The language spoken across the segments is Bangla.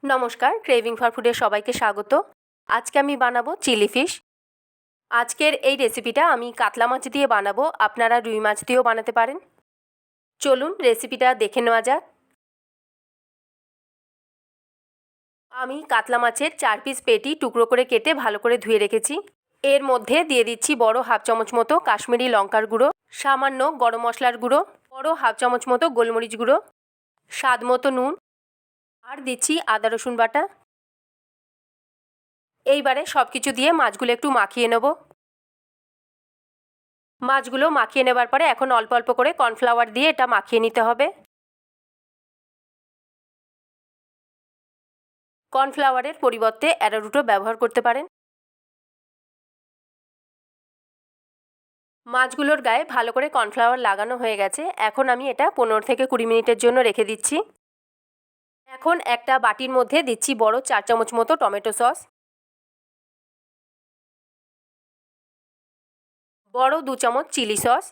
নমস্কার, ক্রেভিং ফর ফুডে সবাইকে স্বাগত। আজকে আমি বানাবো চিলি ফিশ। আজকের এই রেসিপিটা আমি কাতলা মাছ দিয়ে বানাবো, আপনারা রুই মাছ দিয়েও বানাতে পারেন। চলুন রেসিপিটা দেখে নেওয়া যাক। আমি কাতলা মাছের 4 পিস পেটি টুকরো করে কেটে ভালো করে ধুয়ে রেখেছি। এর মধ্যে দিয়ে দিচ্ছি বড় হাফ চামচ মতো কাশ্মীরি লঙ্কার গুঁড়ো, সামান্য গরম মশলার গুঁড়ো, বড় হাফ চামচ মতো গোলমরিচ গুঁড়ো, স্বাদ মতো নুন, আর দিচ্ছি আদা রসুন বাটা। এইবারে সব কিছু দিয়ে মাছগুলো একটু মাখিয়ে নেব। মাছগুলো মাখিয়ে নেবার পরে এখন অল্প অল্প করে কর্নফ্লাওয়ার দিয়ে এটা মাখিয়ে নিতে হবে। কর্নফ্লাওয়ারের পরিবর্তে অ্যারারুটও ব্যবহার করতে পারেন। মাছগুলোর গায়ে ভালো করে কর্নফ্লাওয়ার লাগানো হয়ে গেছে। এখন আমি এটা 15 থেকে 20 মিনিটের জন্য রেখে দিচ্ছি। এখন একটা বাটির মধ্যে দিচ্ছি বড় 4 চামচ মতো টমেটো সস, বড় 2 চামচ চিলি সস,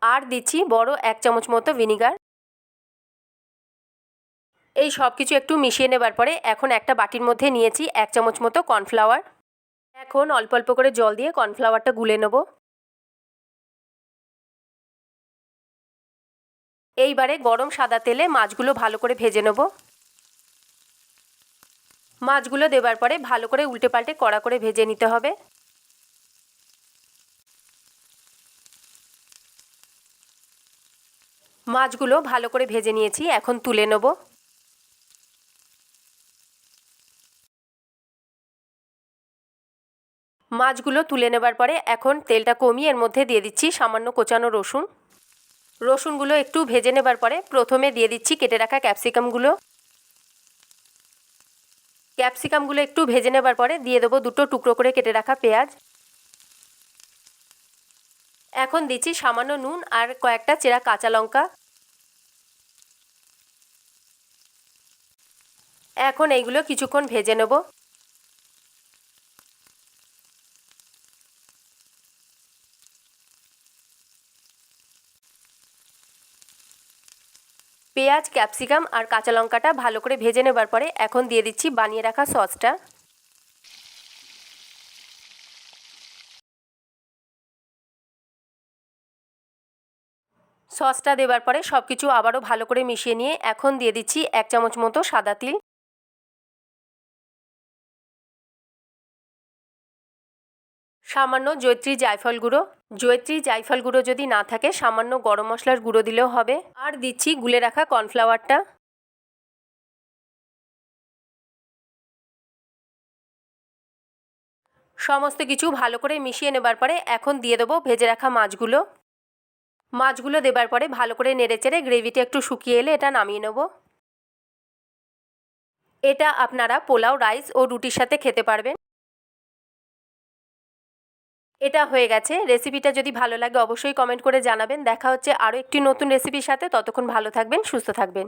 আর দিচ্ছি বড় 1 চামচ মতো ভিনিগার। এই সব কিছু একটু মিশিয়ে নেবার পরে এখন একটা বাটির মধ্যে নিয়েছি 1 চামচ মতো কর্নফ্লাওয়ার। এখন অল্প অল্প করে জল দিয়ে কর্নফ্লাওয়ারটা গুলে নেব। এইবারে গরম সাদা তেলে মাছগুলো ভালো করে ভেজে নেব। মাছগুলো দেবার পরে ভালো করে উল্টে পাল্টে কড়া করে ভেজে নিতে হবে। মাছগুলো ভালো করে ভেজে নিয়েছি, এখন তুলে নেব। মাছগুলো তুলে নেবার পরে এখন তেলটা কমিয়ে এর মধ্যে দিয়ে দিচ্ছি সামান্য কোচানো রসুন। রসুনগুলো একটু ভেজে নেবার পরে প্রথমে দিয়ে দিচ্ছি কেটে রাখা ক্যাপসিকামগুলো। ক্যাপসিকামগুলো একটু ভেজে নেবার পরে দিয়ে দেবো 2টো টুকরো করে কেটে রাখা পেঁয়াজ। এখন দিচ্ছি সামান্য নুন আর কয়েকটা চেরা কাঁচা লঙ্কা। এখন এইগুলো কিছুক্ষণ ভেজে নেব। পেঁয়াজ, ক্যাপসিকাম আর কাঁচা লঙ্কাটা ভালো করে ভেজে নেবার পরে এখন দিয়ে দিচ্ছি বানিয়ে রাখা সসটা। সসটা দেবার পরে সব কিছু আবারও ভালো করে মিশিয়ে নিয়ে এখন দিয়ে দিচ্ছি 1 চামচ মতো সাদা তিল, সামান্য জয়িত্রী জায়ফল গুঁড়ো। জয়িত্রী জায়ফল গুঁড়ো যদি না থাকে সামান্য গরম মশলার গুঁড়ো দিলেও হবে। আর দিচ্ছি গুলে রাখা কর্নফ্লাওয়ারটা। সমস্ত কিছু ভালো করে মিশিয়ে নেবার পরে এখন দিয়ে দেবো ভেজে রাখা মাছগুলো। মাছগুলো দেবার পরে ভালো করে নেড়েচেড়ে গ্রেভিটা একটু শুকিয়ে এলে এটা নামিয়ে নেব। এটা আপনারা পোলাও, রাইস ও রুটির সাথে খেতে পারবেন। এটা হয়ে গেছে। রেসিপিটা যদি ভালো লাগে অবশ্যই কমেন্ট করে জানাবেন। দেখা হচ্ছে আরও একটি নতুন রেসিপির সাথে। ততক্ষণ ভালো থাকবেন, সুস্থ থাকবেন।